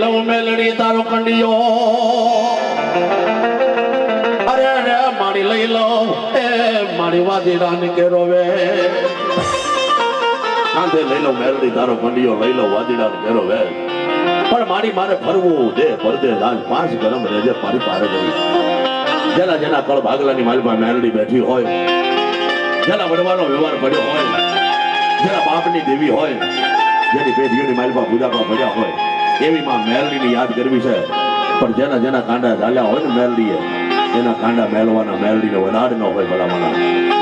લવ મેલડી તારો કંડિયો અરે રે મારી લઈ લો એ મારી વાદીડા ને કે રોવે કાંધે લઈ લો મેલડી તારો કંડિયો લઈ લો વાદીડા ને કે રોવે પણ મારી મારે ફરવું દે પરદેશ આજ 5 ગરમ રેજે મારી પારે ગઈ જેના જેના કળ ભાગલાની માલમાં મેલડી બેઠી હોય જેના વડવાનો વ્યવહાર પડ્યો હોય જેના બાપની દેવી હોય જેની પેઢીઓની માલમાં બુદામાં પડ્યા હોય એવી માં મેલડીની યાદ કરવી છે પણ જેના જેના કાંડા ચાલ્યા હોય ને મેલડીએ એના કાંડા મેલવાના મેલડીને વડાડ ન હોય ભલામણા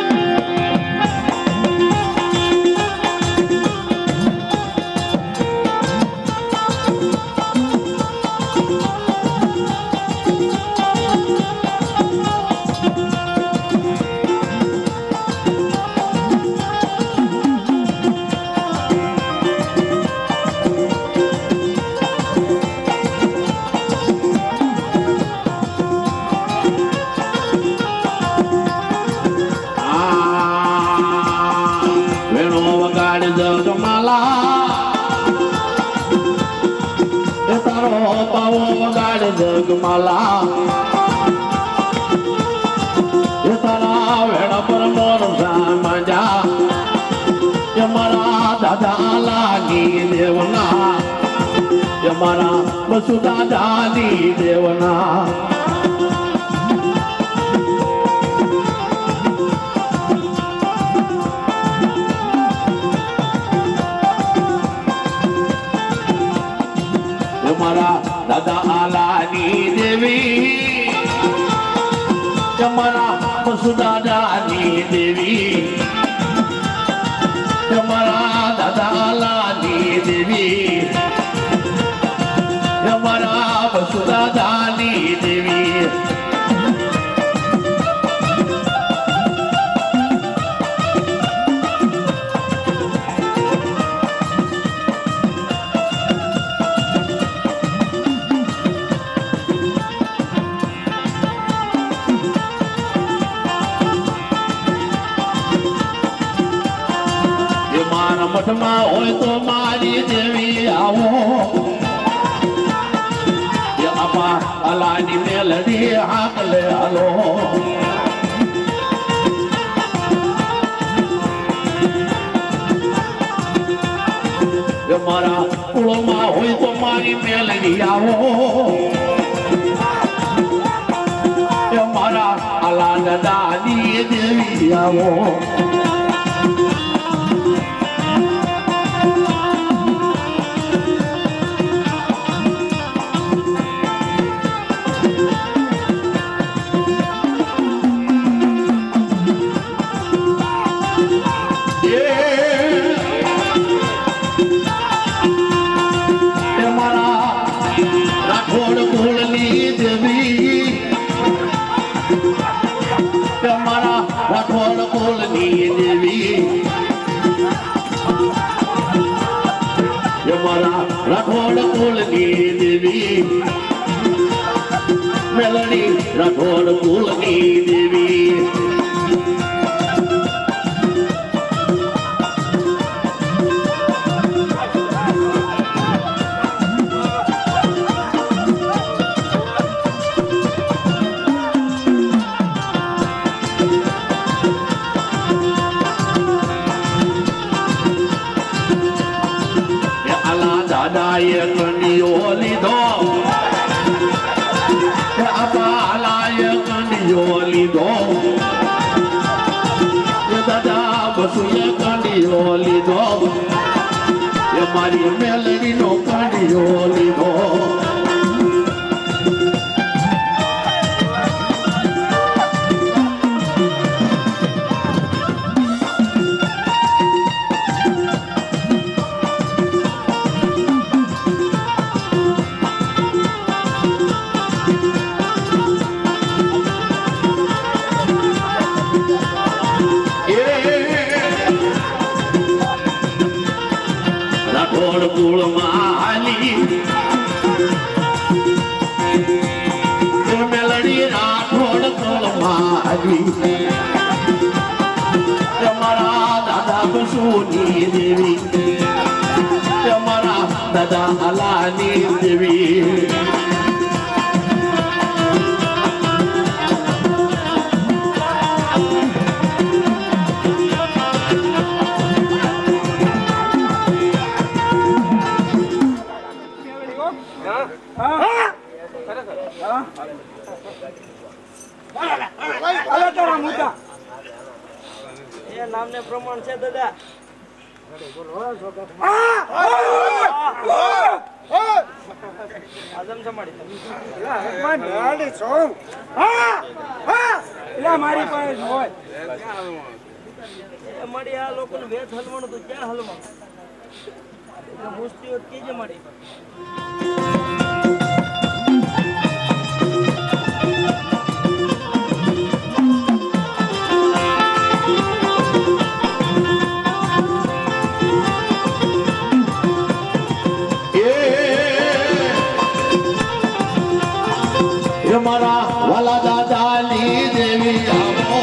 જગમાલા એ તારા વેડા પર મોર સામજા એ મારા દાદા લાગી દેવના એ મારા બસુ દાદાની દેવના દાદા આલાની દેવી તમારા પશુ દાદાની દેવી તમારા દાદા આલાની દેવી તમારા પશુ દાદાની દેવી મઠમાં હોય તો મારી દેવી આવો આપા અલાની મેલડી હાકલે હાલો મારા કુળમાં હોય તો મારી મેલડી આવો મારા અલા દાદાની દેવી આવો રાઠોડ કુલની દેવી મારા રાઠોડ કુલની દેવી મેલડી રાઠોડ કુલની દેવી દાદાએ કંડિયો લીધો અપાલાએ કંડિયો લીધો દાદા બસુએ કંડિયો લીધો મારી મેલડીનો કંડિયો લીધો મેલડી રાઠોડ કુળમાં તમારા દાદા બસુની દેવી તમારા દાદા આલાની દેવી નામને પ્રમાણ છે દાદા આદમ સમાડી મારી પાસે હોય મારી આ લોકોને વેચ હલવાનું તો ક્યાં હલવાનું મુસ્તી હોત કીજે મારી મારા વાલા દાદાની દેવી આવો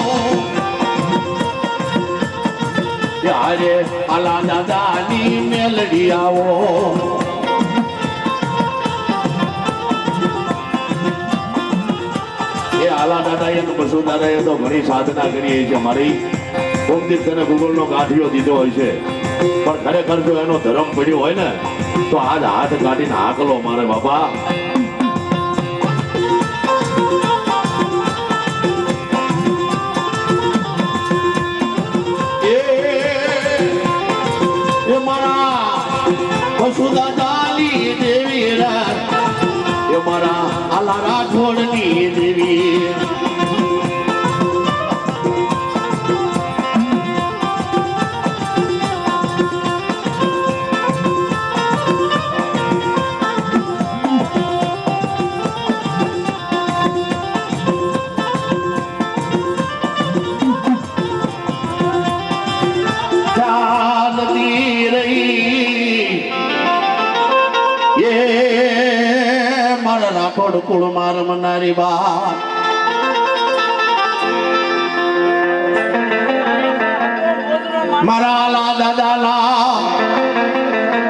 ત્યારે આલા દાદાની મેલડી આવો એ આલા દાદા એ બસુ દાદા એ તો ઘણી સાધના કરી છે મારી કોમદીપ તને ગુગલનો ગાંઠિયો દીધો હોય છે પણ ખરેખર જો એનો ધર્મ પડ્યો હોય ને તો આજ હાથ કાઢીને હાકલો મારે બાપા સુદાદાની દેવી એ મારા આલા રાઠોડની દેવી ચાલતી રહી રાઠોડ કુળ માર મનારી બા મારા લા દાદાલા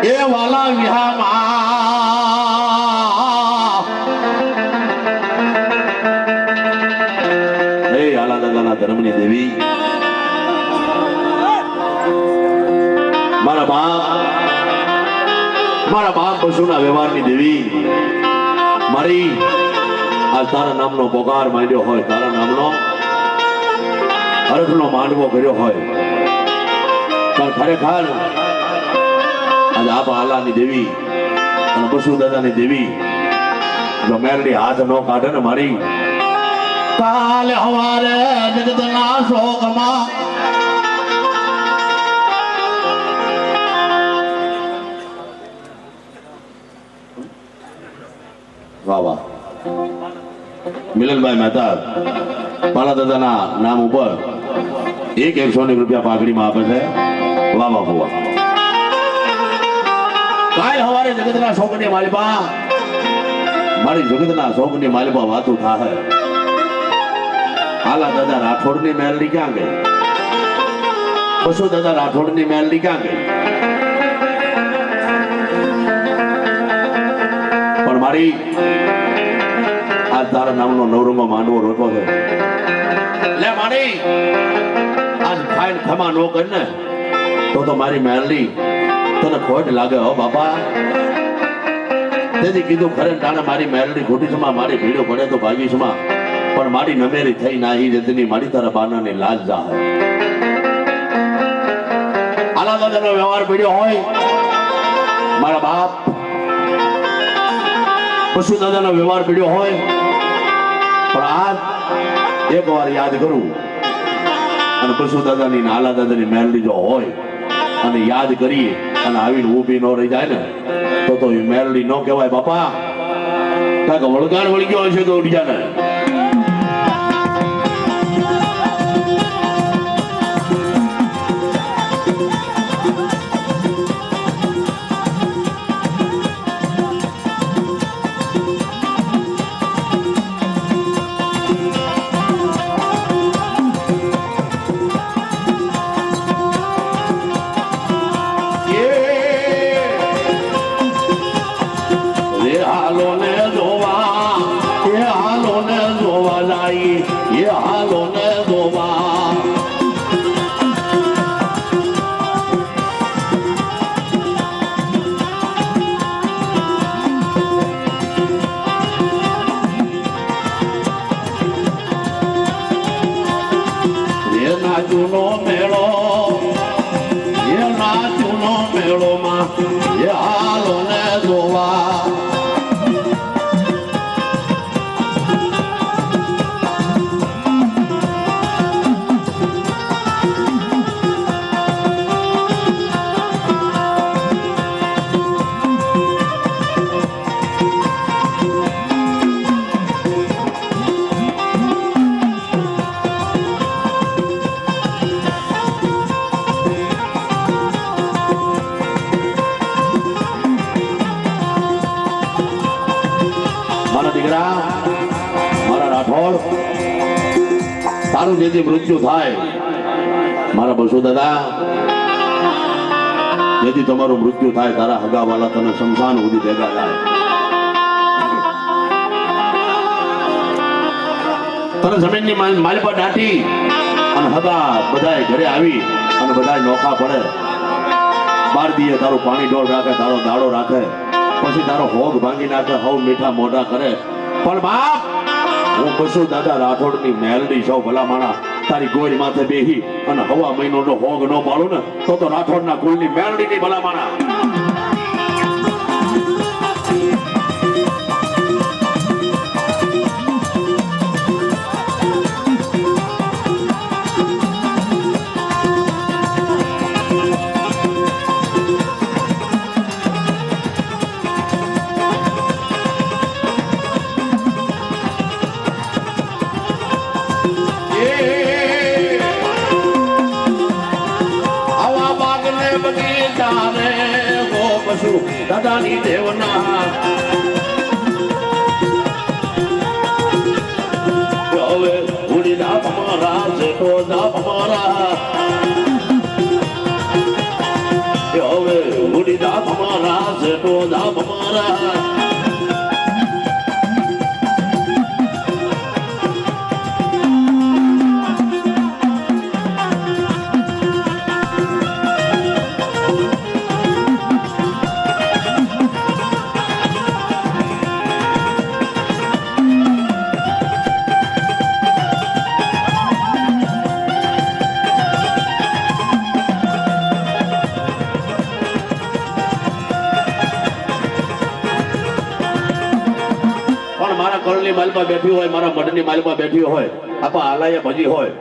એ વાલા વિહામાં એ આલા દાદાના ધર્મની દેવી મારા બાપ પશુના વ્યવહારની દેવી મારી આ તારા નામનો પોકાર માંડ્યો હોય તારા નામનો અર્થનો માંડવો કર્યો હોય પણ ખરેખર આજે આપ આલાની દેવી અને પશુ દાદાની દેવી જો મેરડી હાથ ન કાઢે ને મારી કાલે હવારે જગતના શોકમાં વાહ વાહ મિલનભાઈ મહેતા પાલા દાદાના નામ ઉપર 100 રૂપિયા પાઘડીમાં આપે છે વાહ વાહ વાહ કાલ હવારે જગતના શોકની માલિપા મારી જગતના શોકની માલિપા વાતું થાય આલા દાદા રાઠોડની મેલડી ક્યાં ગઈ પશુ દાદા રાઠોડની મેલડી ક્યાં ગઈ પણ મારી આ તારા નામનો નવરોમાં માંડવો રોટો છે લે મારી આજ ખાઈને ખમા નો કર ને તો મારી મેલડી તને ખોટ લાગે હો બાપા તેથી કીધું ખરે ટાણે મારી મેલડી ખોટી સમા મારી ભીડો પડે તો ભાગી સમા પણ મારી નમેરી થઈ નાહી જતની મારી તારા બાનાને લાજ જાહે આલા દાદાનો વ્યવહાર પડ્યો હોય મારા બાપ પશુ દાદાનો વ્યવહાર પડ્યો હોય પણ આજ એક વાર યાદ કરું અને પશુ દાદાની આલા દાદાની મેલડી જો હોય અને યાદ કરીએ અને આવીને ઊભી ન રહી જાય ને તો એ મેલડી ન કહેવાય બાપા કાંઈક વળગાડ વળી ગયો હશે તો ઉડી જાય ને હાલો ને જોવા એ હાલો ને જોવા જાય એ હાલો ને જોવા નાચુનો મેળો એ નાચુનો મેળો માં એ હાલો ને જોવા મારા રાઠોડ તારું જેથી મૃત્યુ થાય મારા બસુ દાદા જેથી તમારું મૃત્યુ થાય તારા હગાવાલા તને શમશાન સુધી ભેગા થાય તને જમીનની માલિપા દાટી અને હગા બધાય ઘરે આવી અને બધાય નોખા પડે બાર દીએ તારું પાણી ડોળ રાખે તારો દાડો રાખે પછી તારો હોગ ભાંગી નાખે હવ મીઠા મોઢા કરે પણ બાપ હું બસુ દાદા રાઠોડની મેલડી છો ભલા માણા તારી ગોરી માથે બેહી અને હવા મહિનો હોગ ન પાડું ને તો રાઠોડના કુળની મેલડી ની ભલા માણા દાદાની દેવના હવે ઉડી દાપ મારા જેઠો દાપ મારા હવે ઉડી દાપ મારા જેઠો દાપ મારા કળની માલમાં બેઠી હોય મારા મઢની માલમાં બેઠી હોય આપા આલાએ ભજી હોય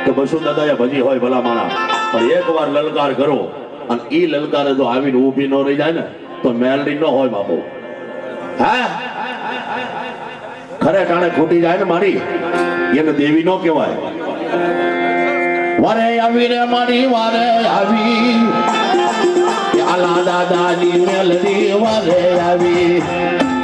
કે બસુ દાદાએ ભજી હોય ભલા માણા પણ એકવાર લલકાર કરો અને ઈ લલકારે જો આવીને ઊભી ન રહી જાય ને તો મેલડી ન હોય બાપુ હા ખરે ટાણે ખૂટી જાય ને મારી એને દેવી નો કહેવાય વારે આવી રે મારી વારે આવી આલા દાદાની મેલડી વારે આવી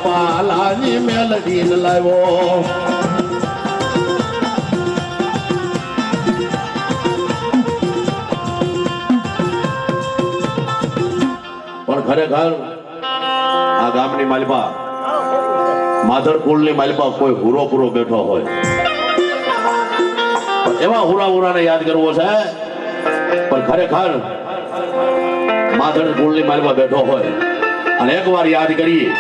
પાલાની મેલડી લાવ્યો પણ ખરેખર આ ગામની માલિપા માધર કુળની માલિપા કોઈ હુરો પૂરો બેઠો હોય એવા હુરાને યાદ કરવો છે પણ ખરેખર માધર કુળની માલિપા બેઠો હોય અને એકવાર યાદ કરીએ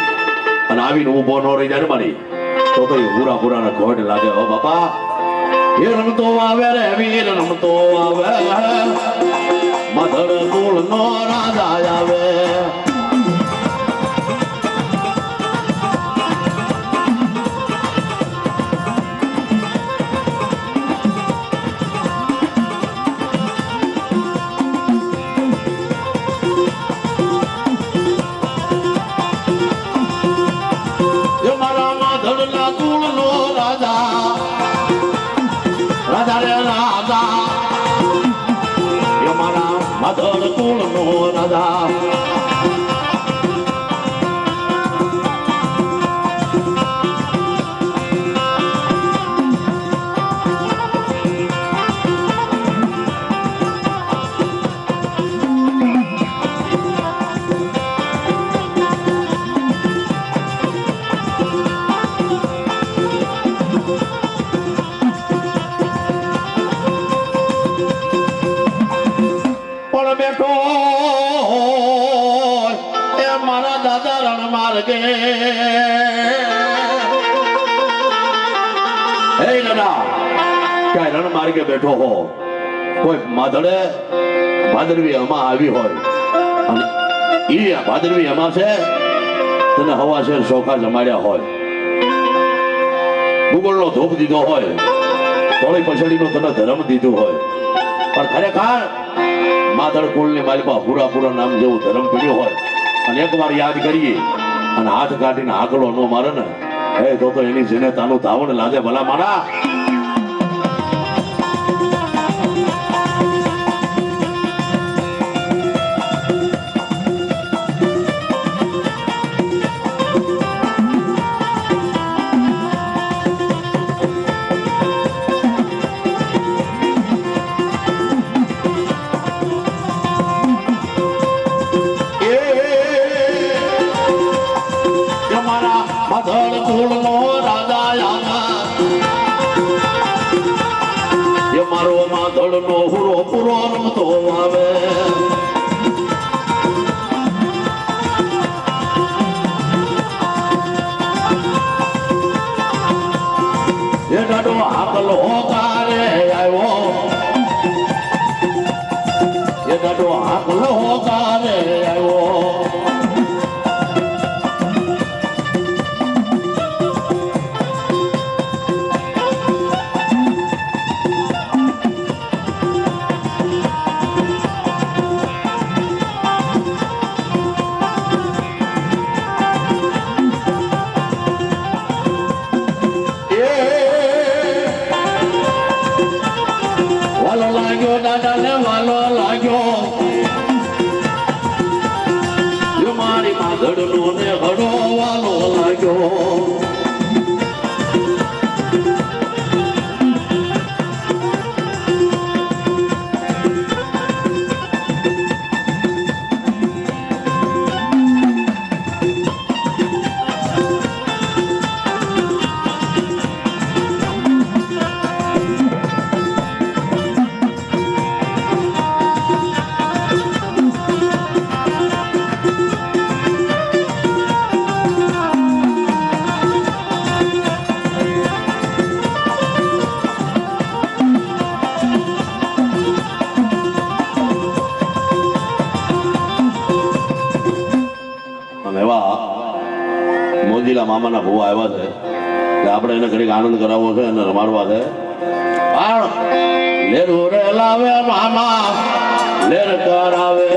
અને આવીને ઊભો ન રહી જાય મારી તો એ પૂરા ઘોટ લાગે હો બાપા એ રમતો આવે રે વીર રમતો આવે મધર કુળ નો રાજા આવે ક્યાંય રણ માર્ગે બેઠો હો, કોઈ માધડે ભાદરવી અમા આવી હોય અને ઈ ભાદરવી અમા છે તને હવા શેર ચોખા જમાડ્યા હોય, ગુગળનો ધૂપ દીધો હોય, થોડી પછડીનો તને ધર્મ દીધું હોય, પણ ખરેખર માધડ કુળની માલિકા પૂરા નામ જેવું ધર્મ પીડ્યું હોય અને એકવાર યાદ કરીએ અને હાથ કાઢીને આકલો ન મારે ને એ તો એની જેને તાનું ધાવણ લાગે ભલા મારા. મોજીલા મામાના ભૂવા આવ્યા છે કે આપણે એને ઘડીક આનંદ કરાવવો છે અને રમાડવા છે. લેર રે લાવે મામા લેર કરાવે,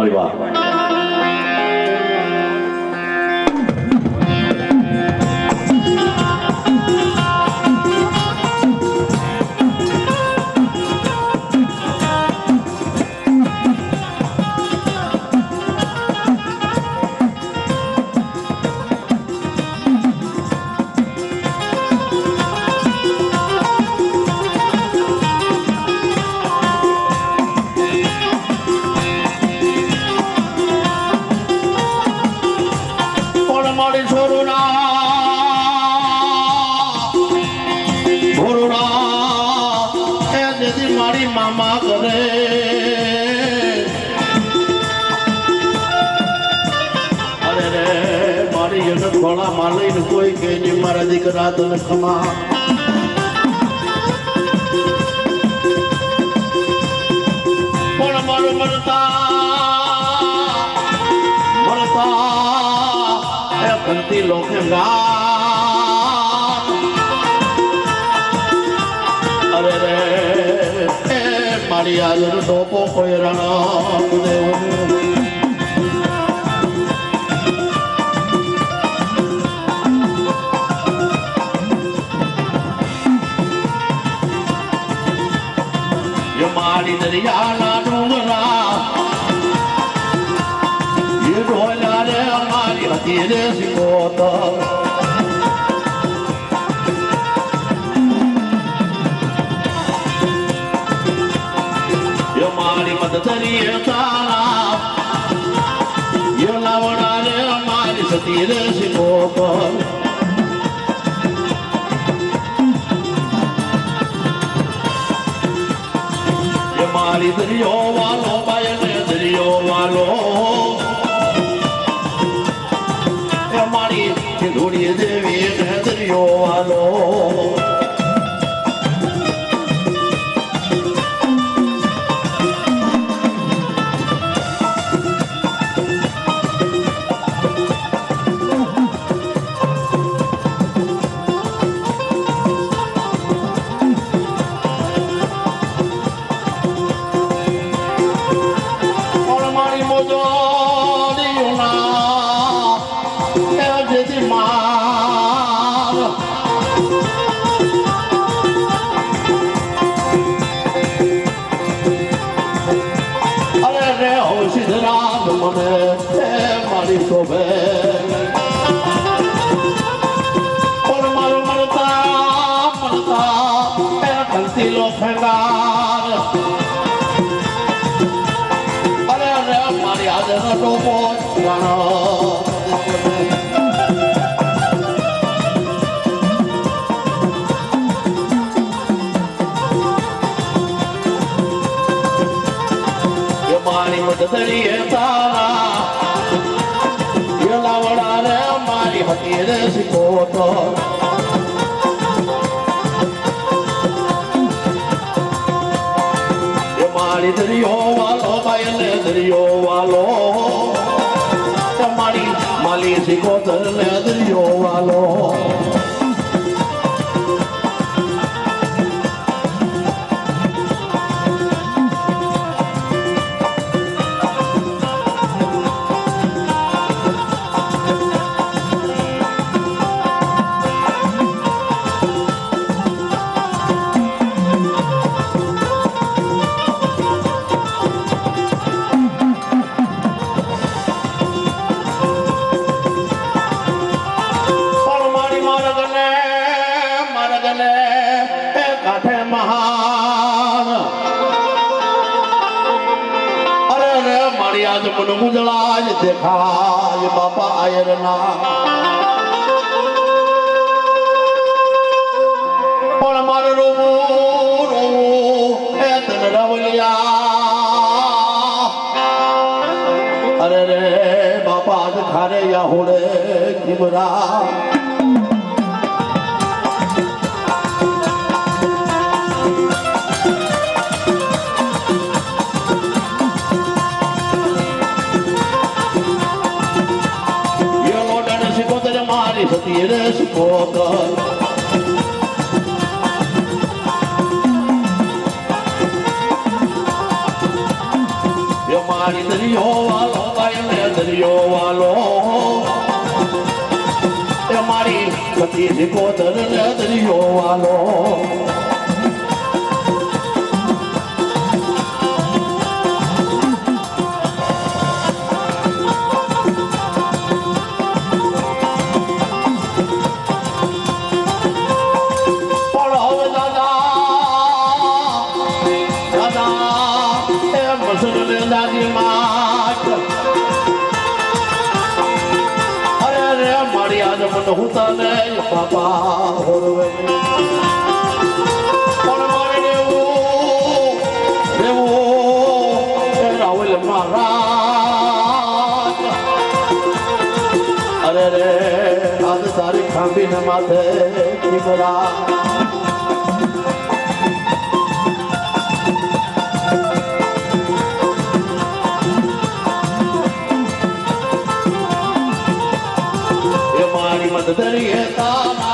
તમારી વાત મામા કરે અરે રે મારી એને ખોળા માં લઈને કોઈ કે નહીં મારા દીકરા તને ખમા પણ મારું મરતા એ કંતી લોકે અરે રે મારી આગળ ટોપો કોઈ રાણા મારી દરિયાના ડુંગરા એ ઢોલા રે અમારી હતી રે શીખોતો મારી મદદરીએ તારા એ લાવણા રે અમારી સતી રે શીખોતો મારી દરિયો વાલો બાયને દરિયો વાલો એ મારી ધૂળી દેવી ને દરિયો વાલો મારી શોભે પણ મારું મળતા એ કંતી લો ફેંગાર અરે અરે મારી આજે ટોપો મારી મદદરીએ તારા એ લાવડા રે મારી હતી રે શીખોતો એ મારી દરિયો વાલો બાયને દરિયો વાલો મારી માલી શીખોતર ને દરિયો વાલો કાઠે મહાન અરે રે મારી આજ મન ગુજળા જ દેખાય બાપા આયરના પણ મારે રોવું એ તન રવલિયા અરે રે બાપા આજ ખારે યા હોડે કિમરા સતી રે શીખોતો મારી દરિયો વાલો બાયલે દરિયો વાલો એ મારી પતિ સિકોદર ને દરિયો વાલો દાદી માત અરે રે મારી આજ મન હું તને બાપા હોરવે પણ મારે રેવું રાવલ મહારાજ અરે રે આજ તારી ખાંભીને માથે ચીમરા દરિયે તારા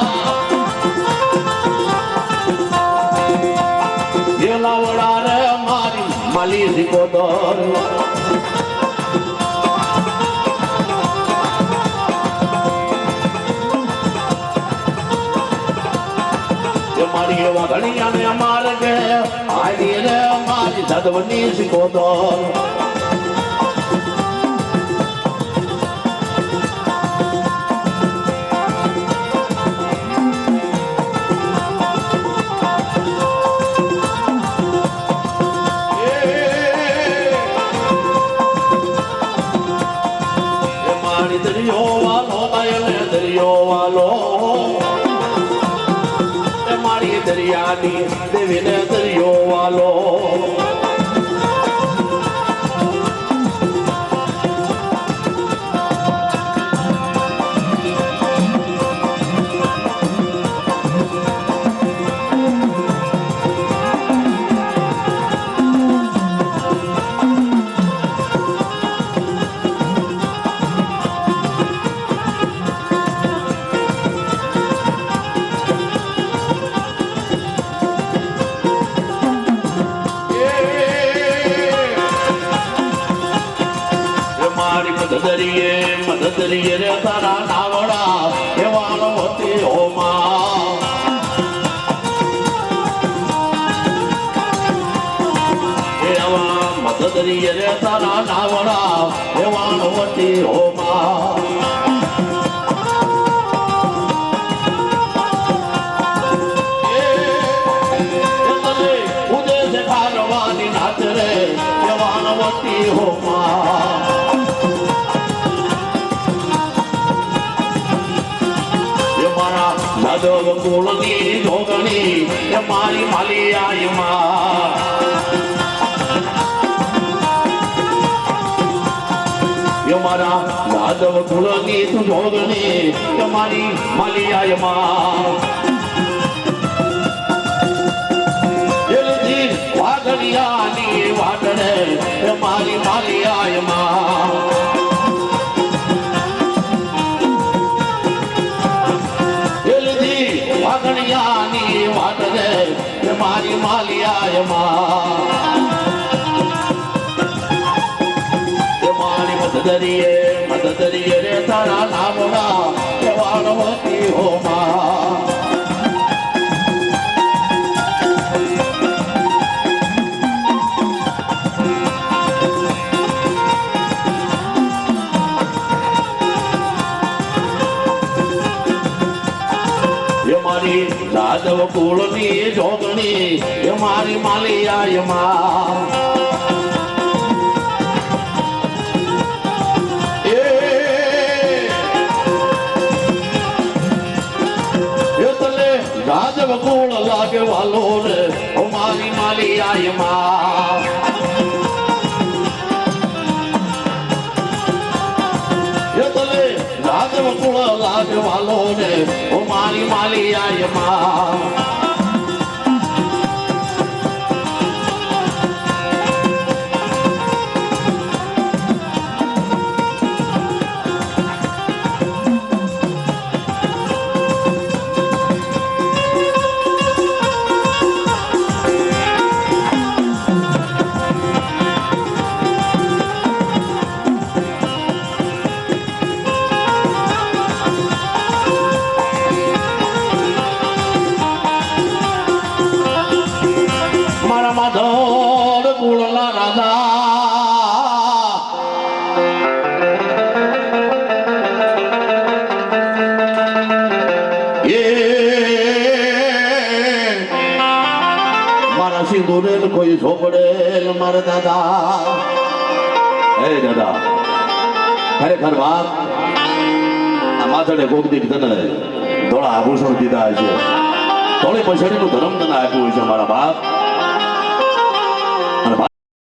એલા વડા રે મારી માલી સિકોદર મારી એવા ઘણીયા ને અમાર કે આઈ રે મારી સદવની સિકોદર દરિયાની દેવીને દરિયો વાલો દરિયે રે તારા નાવડા એવાનો હોતી હોમાં એવા મત દરિયે રે તારા નાવડા એવાનો હોતી હોમાં ઉદેશ ખારવાની નાચ રે એવાનો હોતી હોમાં યાદવ કુળની જોગણી એ મારી માલી આયમાં એ મારા યાદવ કુળની જોગણી એ મારી માલી આયમાં એલજી વાઘડિયાની વાટડે એ મારી માલી આયમાં વાગણિયાની વાત રે મારી માલિયાયમાં મારી મદદરીએ રે તારા નામના વાળવતી હોમાં યાદવ કુળની જોગણી એ મારી માલિયાયમાં યાદવ કુળ લાગે વાલો રે ઓ મારી માલિયાયમાં યાદવ કુળ લાગે વાલો રે ઓ મારી માલિયાયમાં કુળના રાજા એ મારા સિંદુરેલ કોઈ ઝોપડેલ મારા દાદા હે દાદા ખરેખર વાત આ માથડે કોક દી તને ધોળા આભૂષણ દીધા છે ધોળી પછડીનું ધર્મ તને આપ્યું છે મારા બાપ